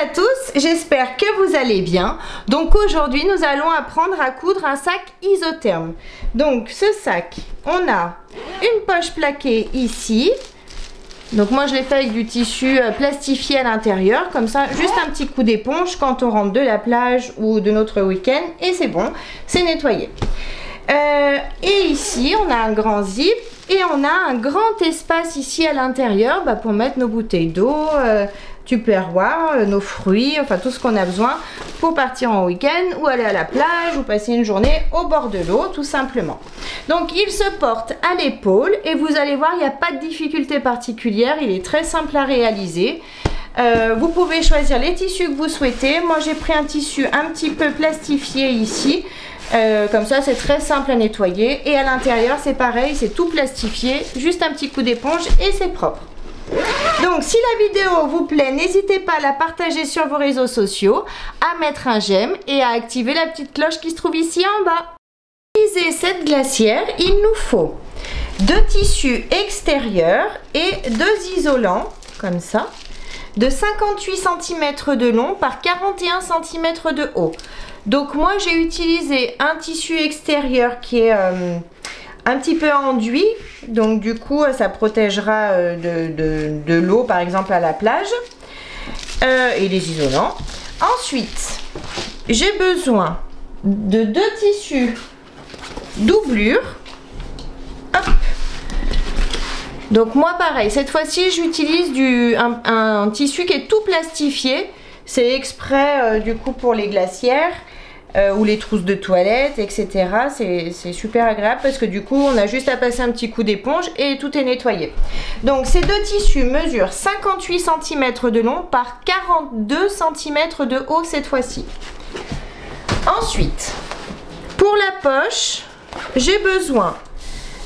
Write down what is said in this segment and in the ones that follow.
à tous, j'espère que vous allez bien. Donc aujourd'hui nous allons apprendre à coudre un sac isotherme. Donc ce sac, on a une poche plaquée ici. Donc moi je l'ai fait avec du tissu plastifié à l'intérieur, comme ça, juste un petit coup d'éponge quand on rentre de la plage ou de notre week-end et c'est bon, c'est nettoyé. Et ici on a un grand zip et on a un grand espace ici à l'intérieur pour mettre nos bouteilles d'eau, tupperware, nos fruits, enfin tout ce qu'on a besoin pour partir en week-end ou aller à la plage ou passer une journée au bord de l'eau tout simplement. Donc il se porte à l'épaule et vous allez voir, il n'y a pas de difficulté particulière, il est très simple à réaliser. Vous pouvez choisir les tissus que vous souhaitez. Moi j'ai pris un tissu un petit peu plastifié ici. Comme ça c'est très simple à nettoyer et à l'intérieur c'est pareil, c'est tout plastifié, juste un petit coup d'éponge et c'est propre. Donc si la vidéo vous plaît, n'hésitez pas à la partager sur vos réseaux sociaux, à mettre un j'aime et à activer la petite cloche qui se trouve ici en bas. Pour utiliser cette glacière, il nous faut 2 tissus extérieurs et 2 isolants, comme ça, de 58 cm de long par 41 cm de haut. Donc moi j'ai utilisé un tissu extérieur qui est un petit peu enduit, donc du coup ça protégera de l'eau par exemple à la plage, et les isolants. Ensuite j'ai besoin de 2 tissus doublure. Hop. Donc moi pareil, cette fois-ci j'utilise un tissu qui est tout plastifié. C'est exprès du coup pour les glacières ou les trousses de toilette, etc. C'est super agréable parce que du coup on a juste à passer un petit coup d'éponge et tout est nettoyé. Donc ces 2 tissus mesurent 58 cm de long par 42 cm de haut cette fois-ci. Ensuite, pour la poche, j'ai besoin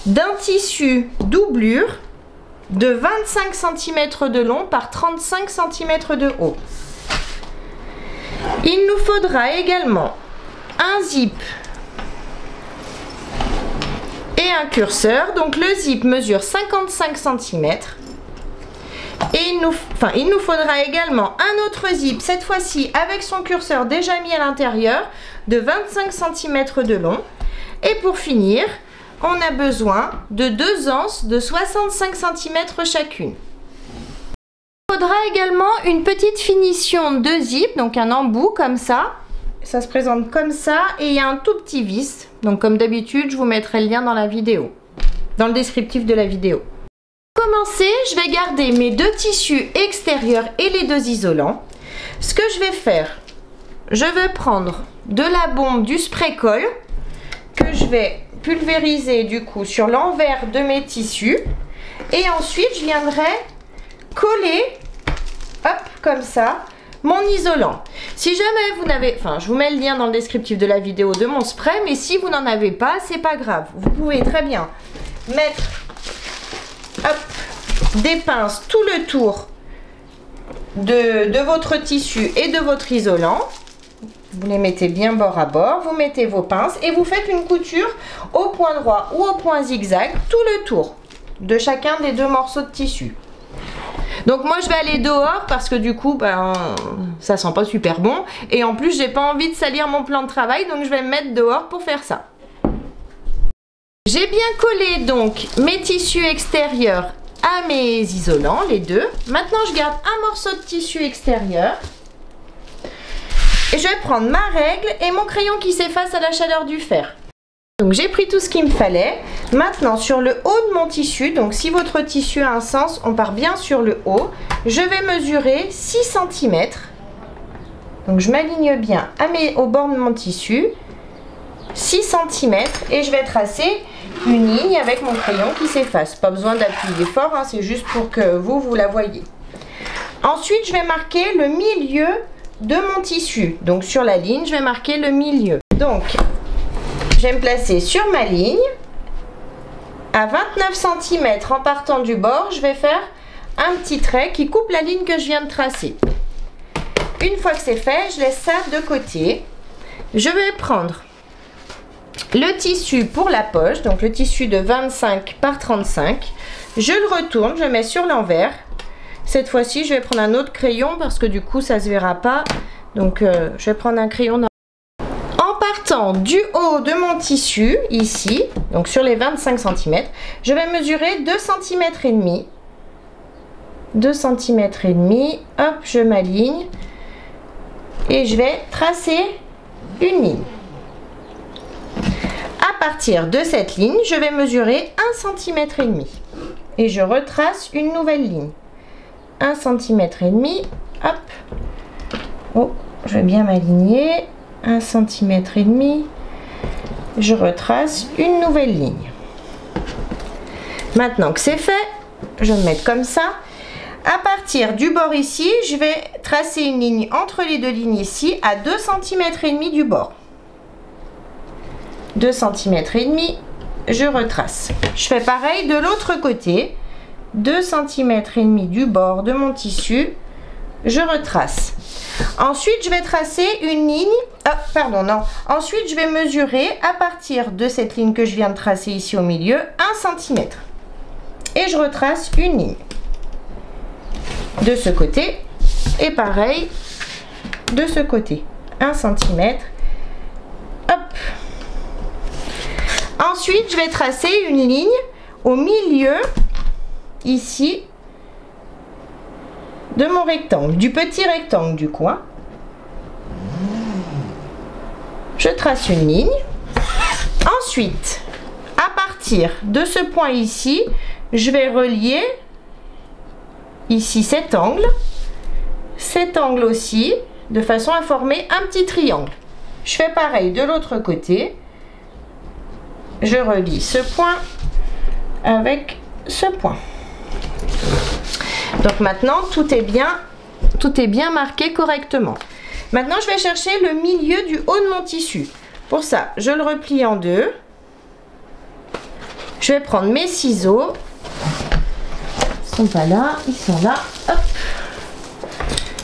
d'un tissu doublure de 25 cm de long par 35 cm de haut. Il nous faudra également un zip et un curseur. Donc le zip mesure 55 cm et il nous faudra également un autre zip, cette fois-ci avec son curseur déjà mis à l'intérieur, de 25 cm de long. Et pour finir, on a besoin de 2 anses de 65 cm chacune. Il faudra également une petite finition de zip, donc un embout comme ça. Ça se présente comme ça et il y a un tout petit vis. Donc comme d'habitude, je vous mettrai le lien dans la vidéo, dans le descriptif de la vidéo. Pour commencer, je vais garder mes 2 tissus extérieurs et les 2 isolants. Ce que je vais faire, je vais prendre de la bombe, du spray colle que je vais pulvériser du coup sur l'envers de mes tissus et ensuite je viendrai coller, hop, comme ça, mon isolant. Si jamais vous n'avez, je vous mets le lien dans le descriptif de la vidéo de mon spray, mais si vous n'en avez pas, c'est pas grave. Vous pouvez très bien mettre, hop, des pinces tout le tour de votre tissu et de votre isolant. Vous les mettez bien bord à bord, vous mettez vos pinces et vous faites une couture au point droit ou au point zigzag tout le tour de chacun des 2 morceaux de tissu. Donc moi je vais aller dehors parce que du coup ça sent pas super bon et en plus j'ai pas envie de salir mon plan de travail, donc je vais me mettre dehors pour faire ça. J'ai bien collé donc mes tissus extérieurs à mes isolants, les 2. Maintenant je garde un morceau de tissu extérieur. Et je vais prendre ma règle et mon crayon qui s'efface à la chaleur du fer. Donc j'ai pris tout ce qu'il me fallait. Maintenant sur le haut de mon tissu, donc si votre tissu a un sens, on part bien sur le haut. Je vais mesurer 6 cm. Donc je m'aligne bien au bord de mon tissu. 6 cm et je vais tracer une ligne avec mon crayon qui s'efface. Pas besoin d'appuyer fort, hein, c'est juste pour que vous la voyez. Ensuite je vais marquer le milieu de mon tissu. Donc sur la ligne, je vais marquer le milieu. Donc, je vais me placer sur ma ligne. À 29 cm en partant du bord, je vais faire un petit trait qui coupe la ligne que je viens de tracer. Une fois que c'est fait, je laisse ça de côté. Je vais prendre le tissu pour la poche, donc le tissu de 25 par 35. Je le retourne, je mets sur l'envers. Cette fois-ci, je vais prendre un autre crayon parce que du coup, ça se verra pas. Donc, je vais prendre un crayon. En partant du haut de mon tissu, ici, donc sur les 25 cm, je vais mesurer 2 cm et demi. 2 cm et demi. Hop, je m'aligne. Et je vais tracer une ligne. À partir de cette ligne, je vais mesurer 1 cm et demi. Et je retrace une nouvelle ligne. 1 cm et demi. Hop. Oh, je vais bien m'aligner. 1 cm et demi. Je retrace une nouvelle ligne. Maintenant que c'est fait, je vais me mettre comme ça. À partir du bord ici, je vais tracer une ligne entre les deux lignes ici à 2 cm et demi du bord. 2 cm et demi, je retrace. Je fais pareil de l'autre côté. 2 cm et demi du bord de mon tissu, je retrace. Ensuite, je vais tracer une ligne. Ensuite, je vais mesurer à partir de cette ligne que je viens de tracer ici au milieu 1 cm. Et je retrace une ligne. De ce côté. Et pareil de ce côté. 1 cm. Hop. Ensuite, je vais tracer une ligne au milieu, ici, de mon rectangle, du petit rectangle du coin. Je trace une ligne. Ensuite, à partir de ce point ici, je vais relier ici cet angle aussi, de façon à former un petit triangle. Je fais pareil de l'autre côté. Je relie ce point avec ce point. Donc maintenant, tout est bien marqué correctement. Maintenant, je vais chercher le milieu du haut de mon tissu. Pour ça, je le replie en deux. Je vais prendre mes ciseaux. Ils sont pas là, ils sont là. Hop.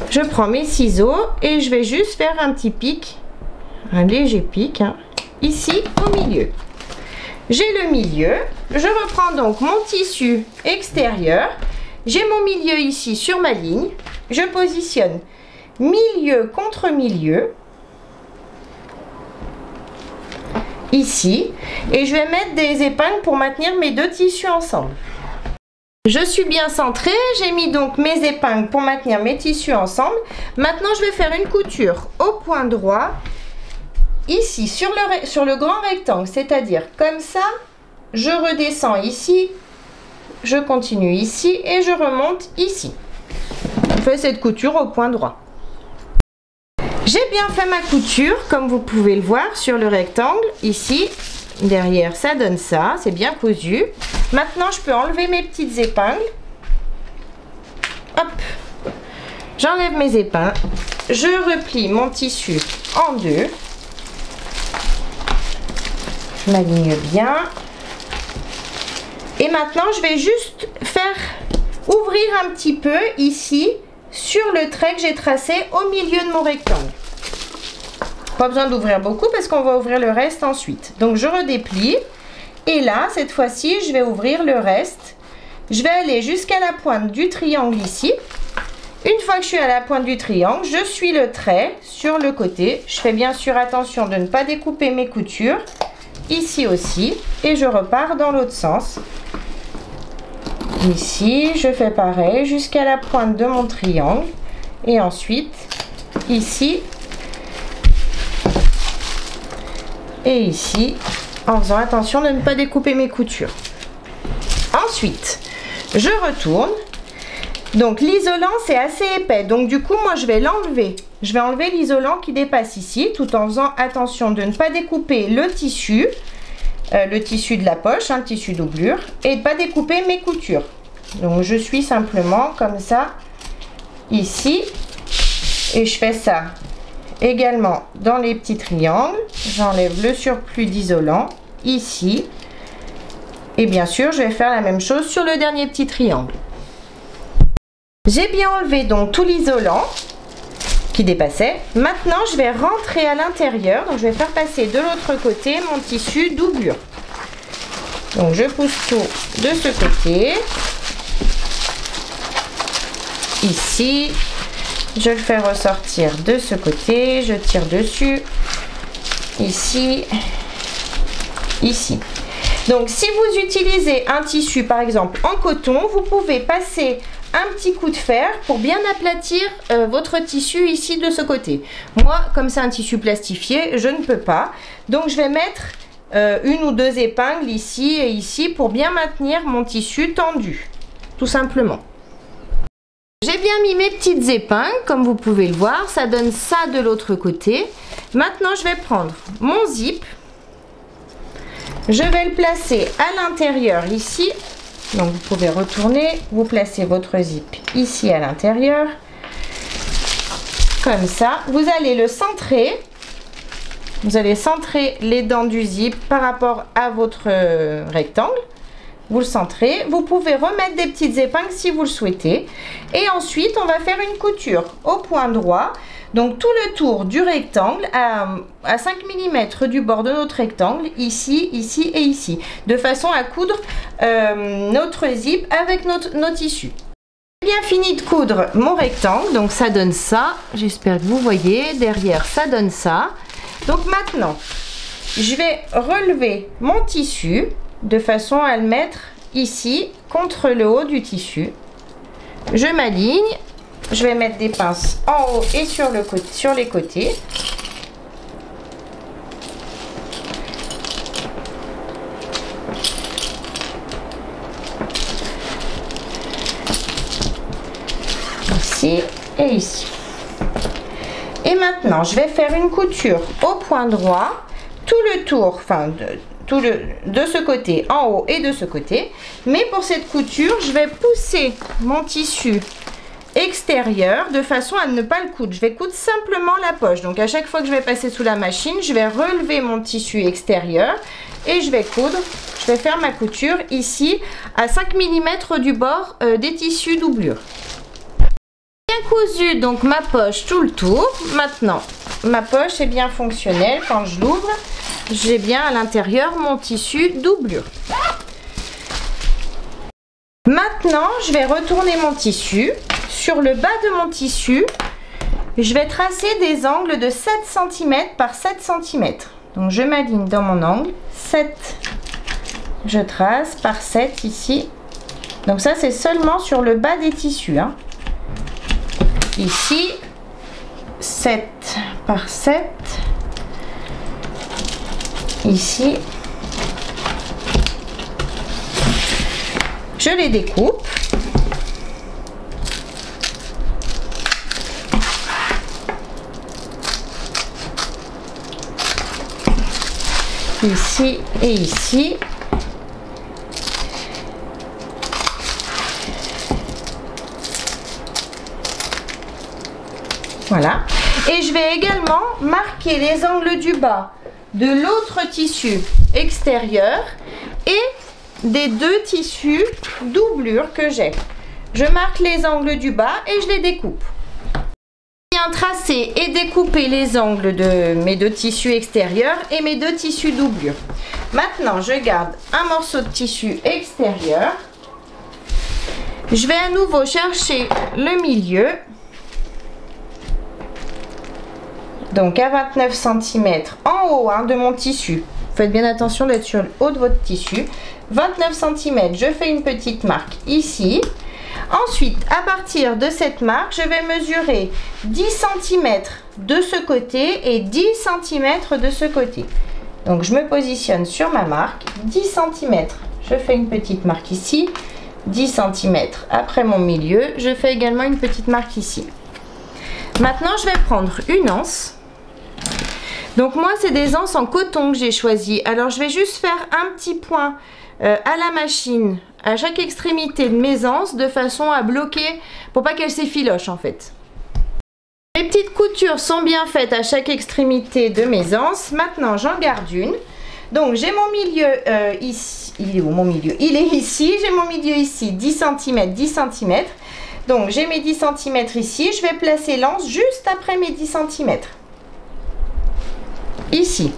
Je prends mes ciseaux et je vais juste faire un petit pic, un léger pic, hein, ici au milieu. J'ai le milieu. Je reprends donc mon tissu extérieur. J'ai mon milieu ici sur ma ligne. Je positionne milieu contre milieu. Ici. Et je vais mettre des épingles pour maintenir mes deux tissus ensemble. Je suis bien centrée. J'ai mis donc mes épingles pour maintenir mes tissus ensemble. Maintenant, je vais faire une couture au point droit. Ici, sur le grand rectangle. C'est-à-dire comme ça. Je redescends ici. Je continue ici et je remonte ici. Je fais cette couture au point droit. J'ai bien fait ma couture, comme vous pouvez le voir, sur le rectangle. Ici, derrière, ça donne ça. C'est bien cousu. Maintenant, je peux enlever mes petites épingles. Hop. J'enlève mes épingles. Je replie mon tissu en deux. Je m'aligne bien. Et maintenant, je vais juste faire ouvrir un petit peu ici sur le trait que j'ai tracé au milieu de mon rectangle. Pas besoin d'ouvrir beaucoup parce qu'on va ouvrir le reste ensuite. Donc, je redéplie. Et là, cette fois-ci, je vais ouvrir le reste. Je vais aller jusqu'à la pointe du triangle ici. Une fois que je suis à la pointe du triangle, je suis le trait sur le côté. Je fais bien sûr attention de ne pas découper mes coutures. Ici aussi. Et je repars dans l'autre sens. Ici, je fais pareil jusqu'à la pointe de mon triangle. Et ensuite, ici. Et ici, en faisant attention de ne pas découper mes coutures. Ensuite, je retourne. Donc, l'isolant, c'est assez épais. Donc, du coup, moi, je vais l'enlever. Je vais enlever l'isolant qui dépasse ici, tout en faisant attention de ne pas découper le tissu de la poche, le tissu doublure, et de ne pas découper mes coutures. Donc, je suis simplement comme ça, ici, et je fais ça également dans les petits triangles. J'enlève le surplus d'isolant ici, et bien sûr, je vais faire la même chose sur le dernier petit triangle. J'ai bien enlevé donc tout l'isolant qui dépassait. Maintenant, je vais rentrer à l'intérieur. Donc, je vais faire passer de l'autre côté mon tissu doublure. Donc, je pousse tout de ce côté. ici. Je le fais ressortir de ce côté, je tire dessus, ici, ici. Donc si vous utilisez un tissu par exemple en coton, vous pouvez passer un petit coup de fer pour bien aplatir votre tissu ici de ce côté. Moi, comme c'est un tissu plastifié, je ne peux pas. Donc je vais mettre une ou deux épingles ici et ici pour bien maintenir mon tissu tendu, tout simplement. J'ai bien mis mes petites épingles, comme vous pouvez le voir, ça donne ça de l'autre côté. Maintenant, je vais prendre mon zip, je vais le placer à l'intérieur ici. Donc, vous pouvez retourner, vous placez votre zip ici à l'intérieur, comme ça. Vous allez le centrer, vous allez centrer les dents du zip par rapport à votre rectangle. Vous le centrez, vous pouvez remettre des petites épingles si vous le souhaitez. Et ensuite, on va faire une couture au point droit. Donc tout le tour du rectangle à 5 mm du bord de notre rectangle, ici, ici et ici. De façon à coudre notre zip avec nos tissus. J'ai bien fini de coudre mon rectangle, donc ça donne ça. J'espère que vous voyez, derrière ça donne ça. Donc maintenant, je vais relever mon tissu de façon à le mettre ici contre le haut du tissu. Je m'aligne, je vais mettre des pinces en haut et sur les côtés. Ici et ici. Et maintenant, je vais faire une couture au point droit, tout le tour, enfin de ce côté en haut et de ce côté. Mais pour cette couture, je vais pousser mon tissu extérieur de façon à ne pas le coudre. Je vais coudre simplement la poche. Donc à chaque fois que je vais passer sous la machine, je vais relever mon tissu extérieur et je vais coudre. Je vais faire ma couture ici à 5 mm du bord des tissus doublure. Bien cousu donc ma poche tout le tour. Maintenant, ma poche est bien fonctionnelle. Quand je l'ouvre, j'ai bien à l'intérieur mon tissu doublure. Maintenant, je vais retourner mon tissu. Sur le bas de mon tissu, je vais tracer des angles de 7 cm par 7 cm. Donc, je m'aligne dans mon angle. 7, je trace par 7 ici. Donc, ça, c'est seulement sur le bas des tissus. Hein. Ici, 7 par 7. Ici, je les découpe. Ici et ici. Voilà. Et je vais également marquer les angles du bas de l'autre tissu extérieur et des deux tissus doublure que j'ai. Je marque les angles du bas et je les découpe. Bien tracer et découper les angles de mes deux tissus extérieurs et mes deux tissus doublure. Maintenant, je garde un morceau de tissu extérieur. Je vais à nouveau chercher le milieu. Donc à 29 cm en haut de mon tissu. Faites bien attention d'être sur le haut de votre tissu. 29 cm, je fais une petite marque ici. Ensuite, à partir de cette marque, je vais mesurer 10 cm de ce côté et 10 cm de ce côté. Donc je me positionne sur ma marque, 10 cm, je fais une petite marque ici. 10 cm après mon milieu, je fais également une petite marque ici. Maintenant, je vais prendre une anse. Donc moi, c'est des anses en coton que j'ai choisi. Alors, je vais juste faire un petit point à la machine à chaque extrémité de mes anses de façon à bloquer pour pas qu'elles s'effilochent en fait. Les petites coutures sont bien faites à chaque extrémité de mes anses. Maintenant, j'en garde une. Donc, j'ai mon milieu ici. Il est où mon milieu? Il est ici. J'ai mon milieu ici, 10 cm, 10 cm. Donc, j'ai mes 10 cm ici. Je vais placer l'anse juste après mes 10 cm. Ici,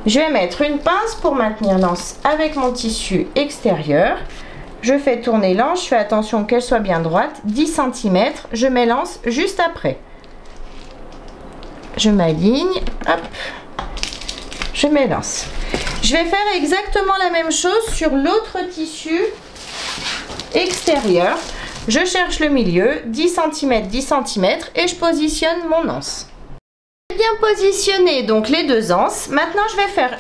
je vais mettre une pince pour maintenir l'anse avec mon tissu extérieur. Je fais tourner l'anche, je fais attention qu'elle soit bien droite, 10 cm, je m'élance juste après. Je m'aligne, hop, je m'élance. Je vais faire exactement la même chose sur l'autre tissu extérieur. Je cherche le milieu, 10 cm, 10 cm et je positionne mon anse. J'ai bien positionné donc les deux anses. Maintenant, je vais faire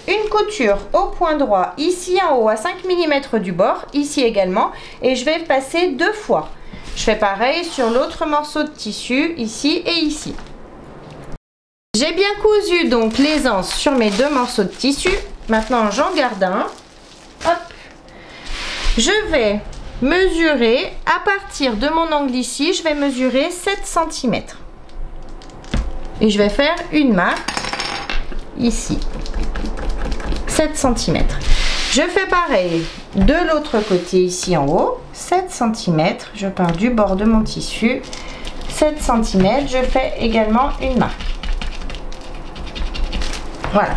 une couture au point droit, ici en haut à 5 mm du bord, ici également, et je vais passer 2 fois. Je fais pareil sur l'autre morceau de tissu, ici et ici. J'ai bien cousu donc les anses sur mes 2 morceaux de tissu. Maintenant, j'en garde un. Hop. Je vais mesurer, à partir de mon angle ici, je vais mesurer 7 cm. Et je vais faire une marque ici. 7 cm. Je fais pareil de l'autre côté ici en haut, 7 cm, je pars du bord de mon tissu, 7 cm, je fais également une marque. Voilà.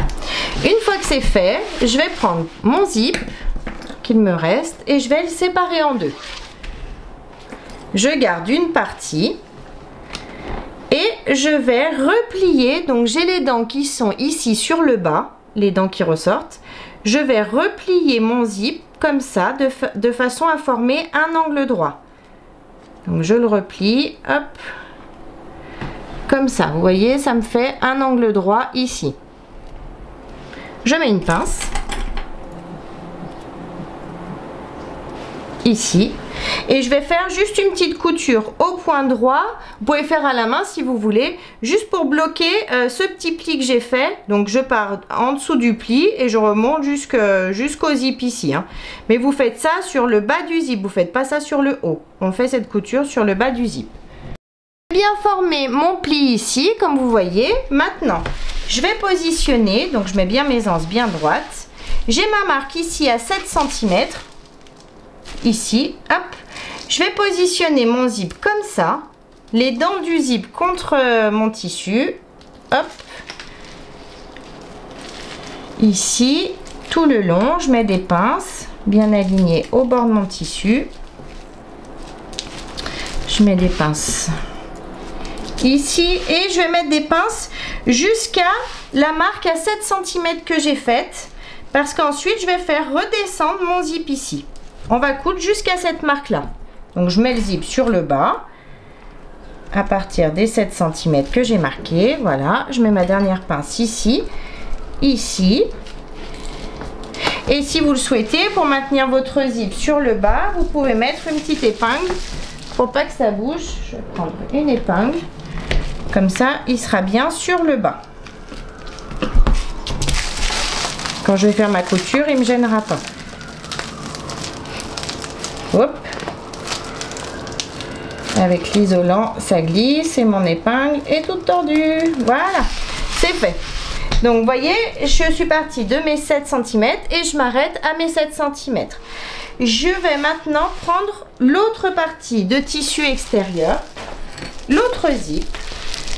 Une fois que c'est fait, je vais prendre mon zip qu'il me reste et je vais le séparer en deux. Je garde une partie et je vais replier, donc j'ai les dents qui sont ici sur le bas, les dents qui ressortent, je vais replier mon zip comme ça de façon à former un angle droit. Donc je le replie, hop, comme ça, vous voyez, ça me fait un angle droit ici. Je mets une pince ici et je vais faire juste une petite couture au point droit. Vous pouvez faire à la main si vous voulez, juste pour bloquer ce petit pli que j'ai fait. Donc je pars en dessous du pli et je remonte jusqu'au zip ici, hein. Mais vous faites ça sur le bas du zip, vous faites pas ça sur le haut. On fait cette couture sur le bas du zip. J'ai bien formé mon pli ici comme vous voyez. Maintenant je vais positionner, donc je mets bien mes anses bien droites. J'ai ma marque ici à 7 cm. Ici, hop, je vais positionner mon zip comme ça, les dents du zip contre mon tissu, hop, ici, tout le long, je mets des pinces bien alignées au bord de mon tissu, je mets des pinces ici et je vais mettre des pinces jusqu'à la marque à 7 cm que j'ai faite, parce qu'ensuite je vais faire redescendre mon zip ici. On va coudre jusqu'à cette marque là. Donc je mets le zip sur le bas à partir des 7 cm que j'ai marqué. Voilà, je mets ma dernière pince ici, ici. Et si vous le souhaitez, pour maintenir votre zip sur le bas, vous pouvez mettre une petite épingle pour pas que ça bouge. Je vais prendre une épingle. Comme ça, il sera bien sur le bas. Quand je vais faire ma couture, il ne me gênera pas. Hop. Avec l'isolant, ça glisse et mon épingle est toute tordue. Voilà, c'est fait. Donc, vous voyez, je suis partie de mes 7 cm et je m'arrête à mes 7 cm. Je vais maintenant prendre l'autre partie de tissu extérieur, l'autre zip,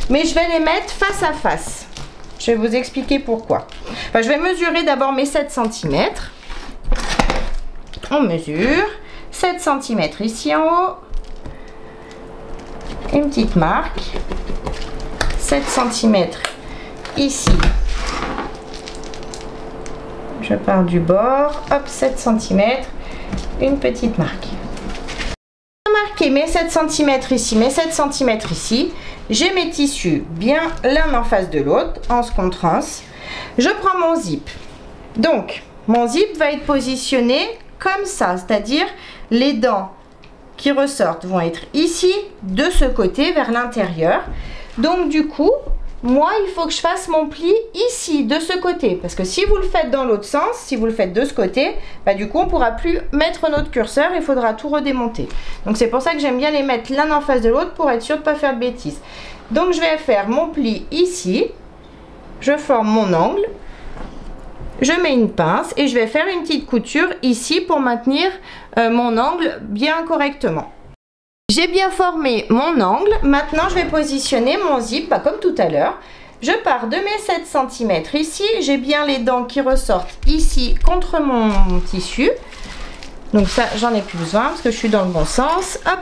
mais je vais les mettre face à face. Je vais vous expliquer pourquoi. Enfin, je vais mesurer d'abord mes 7 cm. On mesure 7 cm ici en haut. Une petite marque. 7 cm ici. Je pars du bord. Hop, 7 cm. Une petite marque. Je vais marquer mes 7 cm ici, mes 7 cm ici. J'ai mes tissus bien l'un en face de l'autre, anse contre anse. Je prends mon zip. Donc, mon zip va être positionné comme ça, c'est-à-dire les dents qui ressortent vont être ici, de ce côté, vers l'intérieur. Donc, du coup, moi, il faut que je fasse mon pli ici, de ce côté. Parce que si vous le faites dans l'autre sens, si vous le faites de ce côté, bah, du coup, on ne pourra plus mettre notre curseur. Il faudra tout redémonter. Donc, c'est pour ça que j'aime bien les mettre l'un en face de l'autre pour être sûr de ne pas faire de bêtises. Donc, je vais faire mon pli ici. Je forme mon angle. Je mets une pince et je vais faire une petite couture ici pour maintenir mon angle bien correctement. J'ai bien formé mon angle. Maintenant, je vais positionner mon zip, pas comme tout à l'heure. Je pars de mes 7 cm ici. J'ai bien les dents qui ressortent ici contre mon tissu. Donc ça, j'en ai plus besoin parce que je suis dans le bon sens. Hop,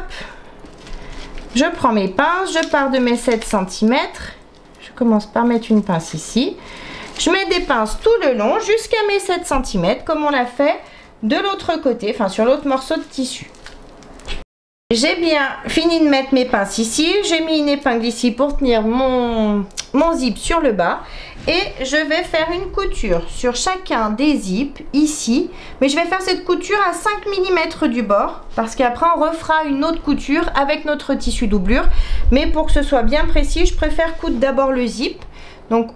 je prends mes pinces, je pars de mes 7 cm. Je commence par mettre une pince ici. Je mets des pinces tout le long jusqu'à mes 7 cm comme on l'a fait de l'autre côté, enfin sur l'autre morceau de tissu. J'ai bien fini de mettre mes pinces ici. J'ai mis une épingle ici pour tenir mon zip sur le bas. Et je vais faire une couture sur chacun des zips ici. Mais je vais faire cette couture à 5 mm du bord. Parce qu'après on refera une autre couture avec notre tissu doublure. Mais pour que ce soit bien précis, je préfère coudre d'abord le zip. Donc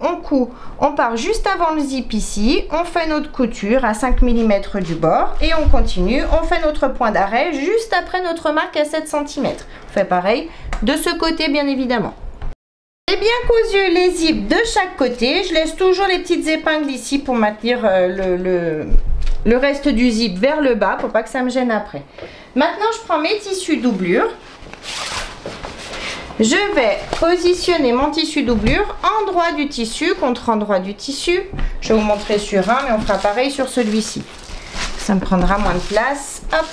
on part juste avant le zip ici, on fait notre couture à 5 mm du bord et on continue, on fait notre point d'arrêt juste après notre marque à 7 cm. On fait pareil de ce côté bien évidemment. J'ai bien cousu les zips de chaque côté, je laisse toujours les petites épingles ici pour maintenir le reste du zip vers le bas pour pas que ça me gêne après. Maintenant je prends mes tissus doublure. Je vais positionner mon tissu doublure endroit du tissu contre endroit du tissu. Je vais vous montrer sur un, mais on fera pareil sur celui-ci. Ça me prendra moins de place. Hop.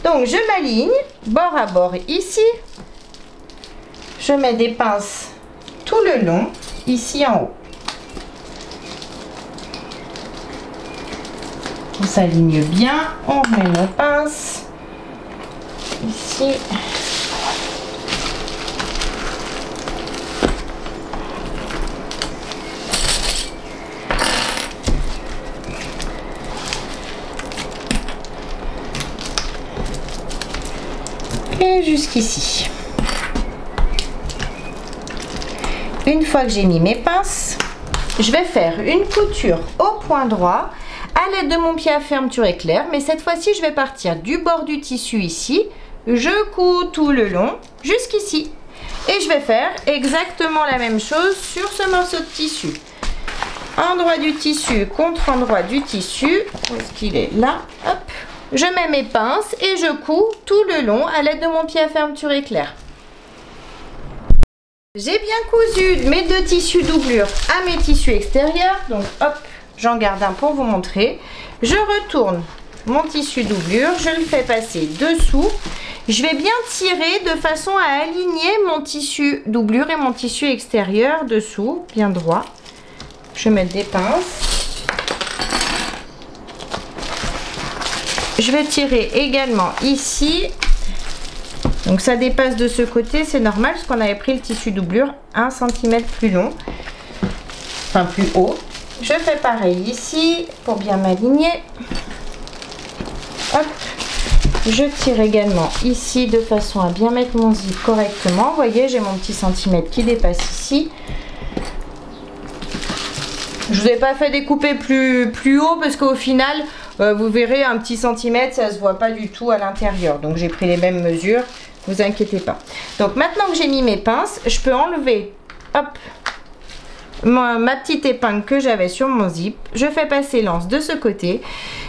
Donc je m'aligne bord à bord ici. Je mets des pinces tout le long, ici en haut. On s'aligne bien, on remet nos pinces ici. Jusqu'ici. Une fois que j'ai mis mes pinces, je vais faire une couture au point droit à l'aide de mon pied à fermeture éclair, mais cette fois-ci je vais partir du bord du tissu ici, je couds tout le long jusqu'ici et je vais faire exactement la même chose sur ce morceau de tissu. Endroit du tissu contre endroit du tissu, où est-ce qu'il est là, hop. Je mets mes pinces et je couds tout le long à l'aide de mon pied à fermeture éclair. J'ai bien cousu mes deux tissus doublure à mes tissus extérieurs. Donc hop, j'en garde un pour vous montrer. Je retourne mon tissu doublure, je le fais passer dessous. Je vais bien tirer de façon à aligner mon tissu doublure et mon tissu extérieur dessous, bien droit. Je mets des pinces. Je vais tirer également ici, donc ça dépasse de ce côté, c'est normal parce qu'on avait pris le tissu doublure 1 cm plus long, enfin plus haut. Je fais pareil ici pour bien m'aligner. Hop, je tire également ici de façon à bien mettre mon zip correctement. Vous voyez, j'ai mon petit centimètre qui dépasse ici. Je vous ai pas fait découper plus haut parce qu'au final, vous verrez un petit centimètre, ça se voit pas du tout à l'intérieur. Donc j'ai pris les mêmes mesures, vous inquiétez pas. Donc maintenant que j'ai mis mes pinces, je peux enlever, hop, ma petite épingle que j'avais sur mon zip. Je fais passer l'anse de ce côté.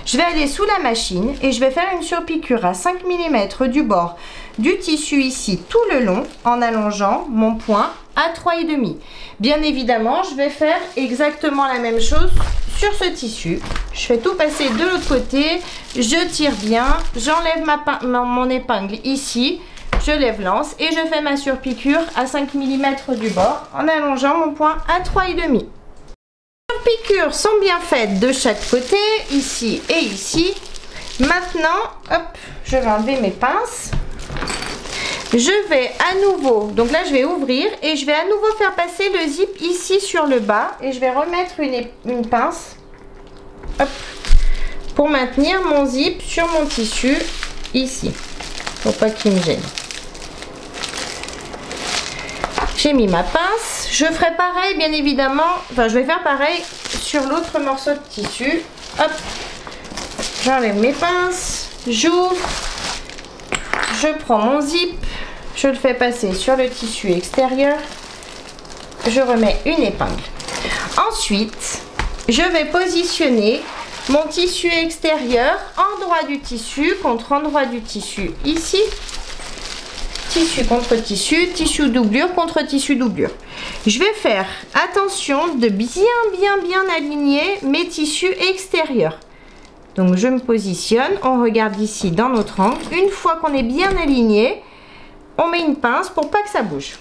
Je vais aller sous la machine et je vais faire une surpiqûre à 5 mm du bord du tissu ici tout le long en allongeant mon point à 3,5. Bien évidemment, je vais faire exactement la même chose sur ce tissu. Je fais tout passer de l'autre côté, je tire bien, j'enlève mon épingle ici, je lève l'anse et je fais ma surpiqûre à 5 mm du bord en allongeant mon point à 3,5. Les surpiqûres sont bien faites de chaque côté, ici et ici. Maintenant, hop, je vais enlever mes pinces. Je vais à nouveau, donc là je vais ouvrir et je vais à nouveau faire passer le zip ici sur le bas et je vais remettre une pince, hop, pour maintenir mon zip sur mon tissu ici, pour pas qu'il me gêne. J'ai mis ma pince, je ferai pareil bien évidemment, enfin je vais faire pareil sur l'autre morceau de tissu. Hop, j'enlève mes pinces, j'ouvre, je prends mon zip, je le fais passer sur le tissu extérieur, je remets une épingle. Ensuite, je vais positionner mon tissu extérieur endroit du tissu contre endroit du tissu ici. Tissu contre tissu, tissu doublure contre tissu doublure. Je vais faire attention de bien aligner mes tissus extérieurs. Donc je me positionne, on regarde ici dans notre angle. Une fois qu'on est bien aligné, on met une pince pour pas que ça bouge.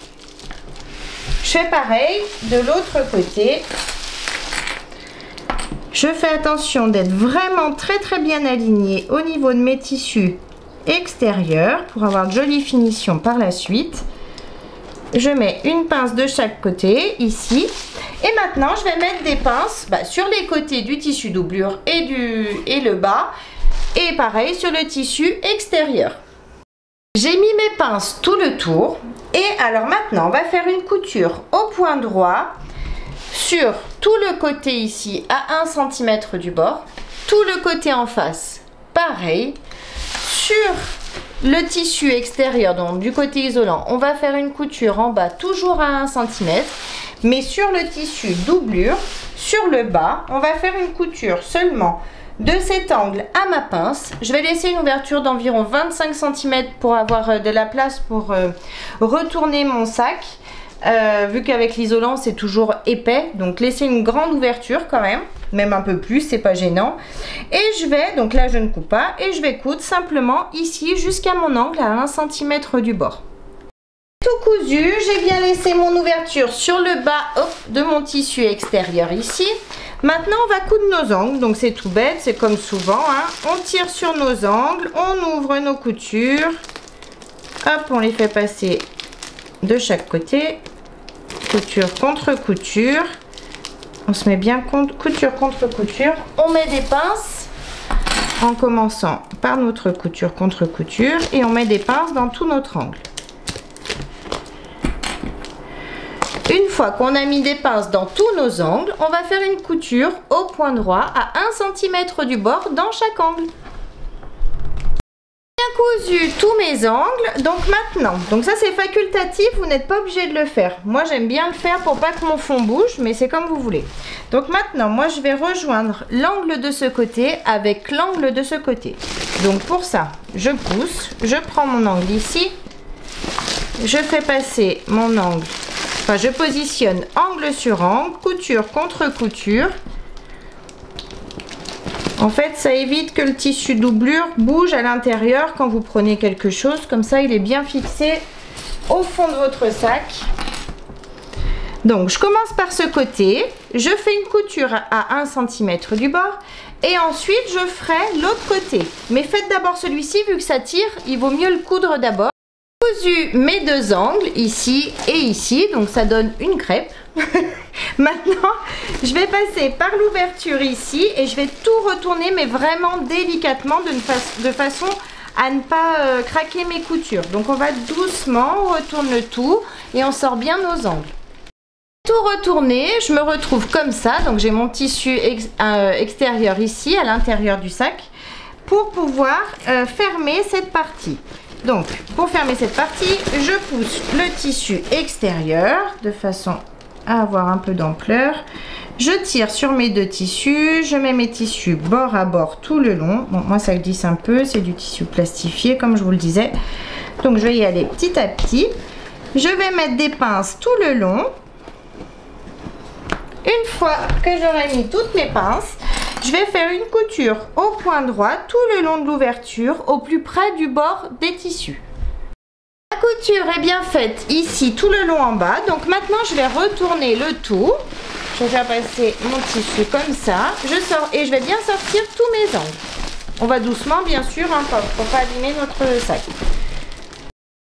Je fais pareil de l'autre côté. Je fais attention d'être vraiment très bien aligné au niveau de mes tissus extérieurs pour avoir de jolies finitions par la suite. Je mets une pince de chaque côté ici. Et maintenant, je vais mettre des pinces sur les côtés du tissu doublure et le bas. Et pareil sur le tissu extérieur. J'ai mis mes pinces tout le tour. Et alors maintenant, on va faire une couture au point droit sur tout le côté ici à 1 cm du bord. Tout le côté en face, pareil. Sur le tissu extérieur, donc du côté isolant, on va faire une couture en bas toujours à 1 cm. Mais sur le tissu doublure, sur le bas, on va faire une couture seulement de cet angle à ma pince. Je vais laisser une ouverture d'environ 25 cm pour avoir de la place pour retourner mon sac. Vu qu'avec l'isolant c'est toujours épais, donc laisser une grande ouverture quand même un peu plus, c'est pas gênant. Et je vais, donc là je ne coupe pas, et je vais coudre simplement ici jusqu'à mon angle à 1 cm du bord. Tout cousu, j'ai bien laissé mon ouverture sur le bas de mon tissu extérieur ici. Maintenant on va coudre nos angles, donc c'est tout bête, c'est comme souvent, hein. On tire sur nos angles, on ouvre nos coutures, hop, on les fait passer de chaque côté, couture contre couture, on se met bien couture contre couture, on met des pinces en commençant par notre couture contre couture et on met des pinces dans tout notre angle. Une fois qu'on a mis des pinces dans tous nos angles, on va faire une couture au point droit à 1 cm du bord dans chaque angle. Cousu tous mes angles, donc maintenant, donc ça c'est facultatif, vous n'êtes pas obligé de le faire. Moi j'aime bien le faire pour pas que mon fond bouge, mais c'est comme vous voulez. Donc maintenant, moi je vais rejoindre l'angle de ce côté avec l'angle de ce côté. Donc pour ça, je pousse, je prends mon angle ici, je fais passer mon angle, enfin je positionne angle sur angle, couture contre couture. En fait, ça évite que le tissu doublure bouge à l'intérieur quand vous prenez quelque chose. Comme ça, il est bien fixé au fond de votre sac. Donc, je commence par ce côté. Je fais une couture à 1 cm du bord. Et ensuite, je ferai l'autre côté. Mais faites d'abord celui-ci, vu que ça tire, il vaut mieux le coudre d'abord. Cousu mes deux angles, ici et ici. Donc, ça donne une crêpe. Maintenant, je vais passer par l'ouverture ici et je vais tout retourner, mais vraiment délicatement, de façon à ne pas craquer mes coutures. Donc on va doucement, on retourne le tout et on sort bien nos angles. Tout retourné, je me retrouve comme ça. Donc j'ai mon tissu extérieur ici, à l'intérieur du sac, pour pouvoir fermer cette partie. Donc pour fermer cette partie, je pousse le tissu extérieur de façon à avoir un peu d'ampleur. Je tire sur mes deux tissus, je mets mes tissus bord à bord tout le long. Bon, moi ça glisse un peu, c'est du tissu plastifié comme je vous le disais. Donc je vais y aller petit à petit. Je vais mettre des pinces tout le long. Une fois que j'aurai mis toutes mes pinces, je vais faire une couture au point droit tout le long de l'ouverture, au plus près du bord des tissus. La couture est bien faite ici tout le long en bas. Donc maintenant je vais retourner le tout. Je vais faire passer mon tissu comme ça. Je sors et je vais bien sortir tous mes angles. On va doucement bien sûr, hein, pour pas abîmer notre sac.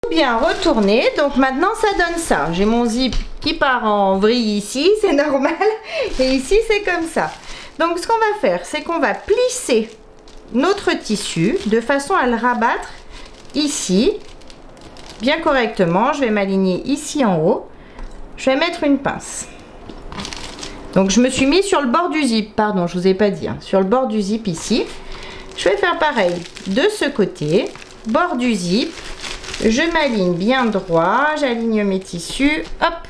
Bien retourner. Donc maintenant ça donne ça. J'ai mon zip qui part en vrille ici, c'est normal. Et ici c'est comme ça. Donc ce qu'on va faire, c'est qu'on va plisser notre tissu de façon à le rabattre ici. Bien correctement, je vais m'aligner ici en haut. Je vais mettre une pince. Donc je me suis mis sur le bord du zip, pardon, je vous ai pas dit, hein, sur le bord du zip ici. Je vais faire pareil de ce côté, bord du zip. Je m'aligne bien droit, j'aligne mes tissus, hop,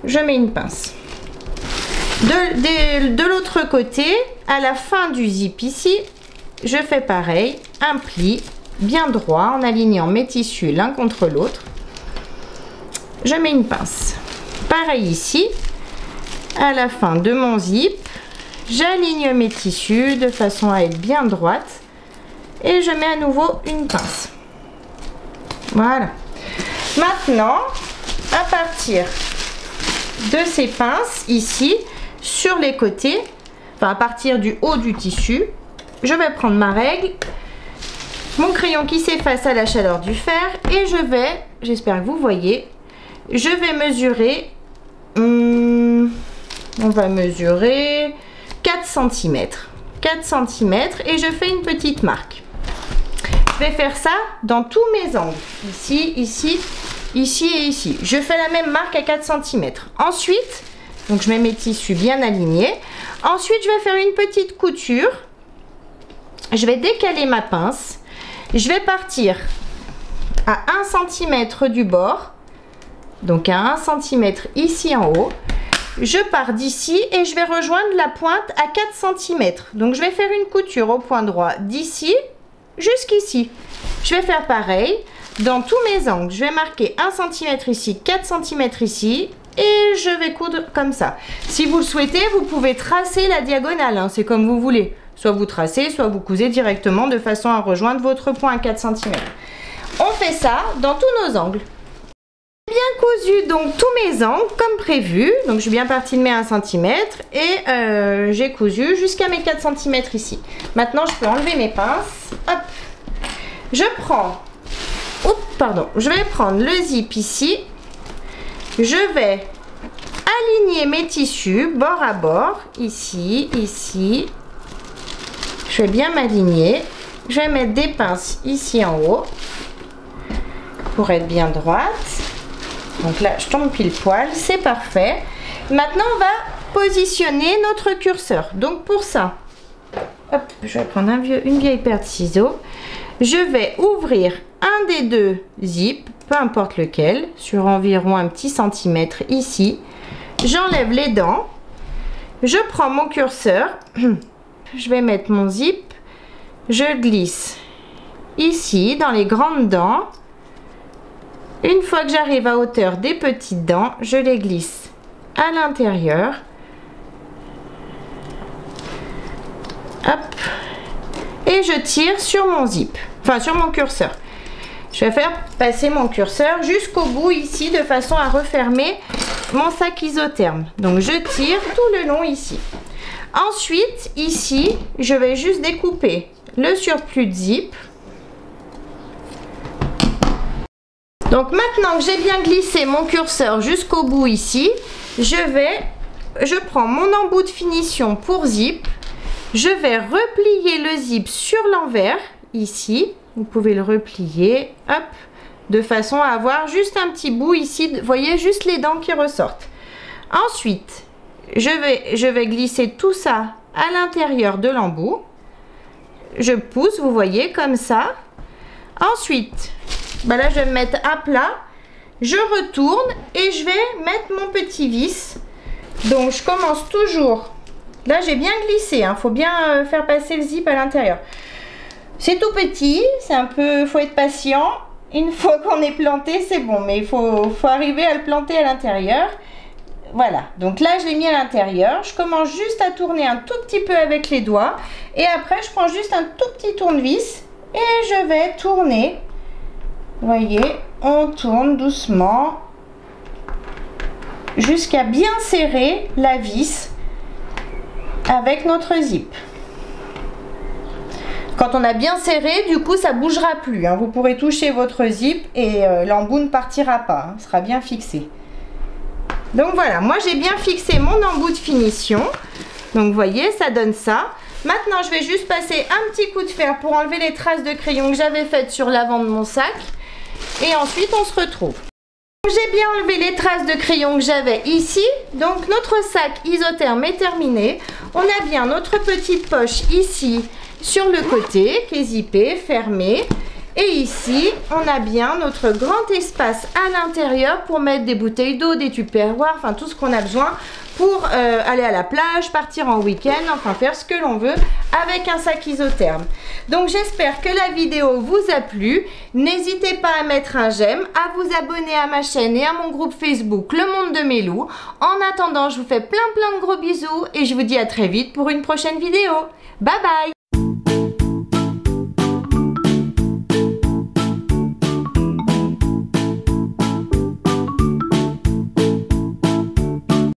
je mets une pince. De l'autre côté, à la fin du zip ici, je fais pareil, un pli bien droit en alignant mes tissus l'un contre l'autre. Je mets une pince. Pareil ici, à la fin de mon zip, J'aligne mes tissus de façon à être bien droite. Et je mets à nouveau une pince. Voilà. Maintenant, à partir de ces pinces ici, sur les côtés, enfin à partir du haut du tissu, je vais prendre ma règle, mon crayon qui s'efface à la chaleur du fer et je vais, j'espère que vous voyez, je vais mesurer, on va mesurer 4 cm. 4 cm et je fais une petite marque. Je vais faire ça dans tous mes angles. Ici, ici, ici et ici. Je fais la même marque à 4 cm. Ensuite, donc je mets mes tissus bien alignés. Ensuite, je vais faire une petite couture. Je vais décaler ma pince. Je vais partir à 1 cm du bord. Donc à 1 cm ici en haut. Je pars d'ici et je vais rejoindre la pointe à 4 cm. Donc je vais faire une couture au point droit d'ici jusqu'ici. Je vais faire pareil dans tous mes angles. Je vais marquer 1 cm ici, 4 cm ici et je vais coudre comme ça. Si vous le souhaitez, vous pouvez tracer la diagonale, hein, c'est comme vous voulez. Soit vous tracez, soit vous cousez directement de façon à rejoindre votre point à 4 cm. On fait ça dans tous nos angles. Bien cousu donc tous mes angles comme prévu. Donc je suis bien partie de mes 1 cm et j'ai cousu jusqu'à mes 4 cm ici. Maintenant je peux enlever mes pinces. Hop. Je prends, je vais prendre le zip ici. Je vais aligner mes tissus bord à bord, ici, ici. Je vais bien m'aligner. Je vais mettre des pinces ici en haut pour être bien droite. Donc là, je tombe pile poil, c'est parfait. Maintenant, on va positionner notre curseur. Donc pour ça, hop, je vais prendre une vieille paire de ciseaux. Je vais ouvrir un des deux zips, peu importe lequel, sur environ un petit centimètre ici. J'enlève les dents. Je prends mon curseur. Je vais mettre mon zip. Je glisse ici, dans les grandes dents. Une fois que j'arrive à hauteur des petites dents, je les glisse à l'intérieur. Hop. Et je tire sur mon zip, enfin sur mon curseur. Je vais faire passer mon curseur jusqu'au bout ici de façon à refermer mon sac isotherme. Donc je tire tout le long ici. Ensuite, ici, je vais juste découper le surplus de zip. Donc maintenant que j'ai bien glissé mon curseur jusqu'au bout ici, je prends mon embout de finition pour zip. Je vais replier le zip sur l'envers ici. Vous pouvez le replier, hop, de façon à avoir juste un petit bout ici. Vous voyez juste les dents qui ressortent. Ensuite, je vais glisser tout ça à l'intérieur de l'embout. Je pousse, vous voyez, comme ça. Ensuite, là, je vais me mettre à plat. Je retourne et je vais mettre mon petit vis. Donc, je commence toujours. Là, j'ai bien glissé. Hein. Faut bien faire passer le zip à l'intérieur. C'est tout petit. C'est un peu... faut être patient. Une fois qu'on est planté, c'est bon. Mais il faut arriver à le planter à l'intérieur. Voilà. Donc là, je l'ai mis à l'intérieur. Je commence juste à tourner un tout petit peu avec les doigts. Et après, je prends juste un tout petit tournevis. Et je vais tourner. Vous voyez, on tourne doucement jusqu'à bien serrer la vis avec notre zip. Quand on a bien serré, du coup, ça ne bougera plus. Hein. Vous pourrez toucher votre zip et l'embout ne partira pas. Hein. Il sera bien fixé. Donc voilà, moi j'ai bien fixé mon embout de finition. Donc vous voyez, ça donne ça. Maintenant, je vais juste passer un petit coup de fer pour enlever les traces de crayon que j'avais faites sur l'avant de mon sac. Et ensuite, on se retrouve. J'ai bien enlevé les traces de crayon que j'avais ici. Donc, notre sac isotherme est terminé. On a bien notre petite poche ici sur le côté qui est zippée, fermée. Et ici, on a bien notre grand espace à l'intérieur pour mettre des bouteilles d'eau, des tupperwares, enfin tout ce qu'on a besoin pour aller à la plage, partir en week-end, enfin faire ce que l'on veut avec un sac isotherme. Donc j'espère que la vidéo vous a plu. N'hésitez pas à mettre un j'aime, à vous abonner à ma chaîne et à mon groupe Facebook Le Monde de Mélou. En attendant, je vous fais plein de gros bisous et je vous dis à très vite pour une prochaine vidéo. Bye bye!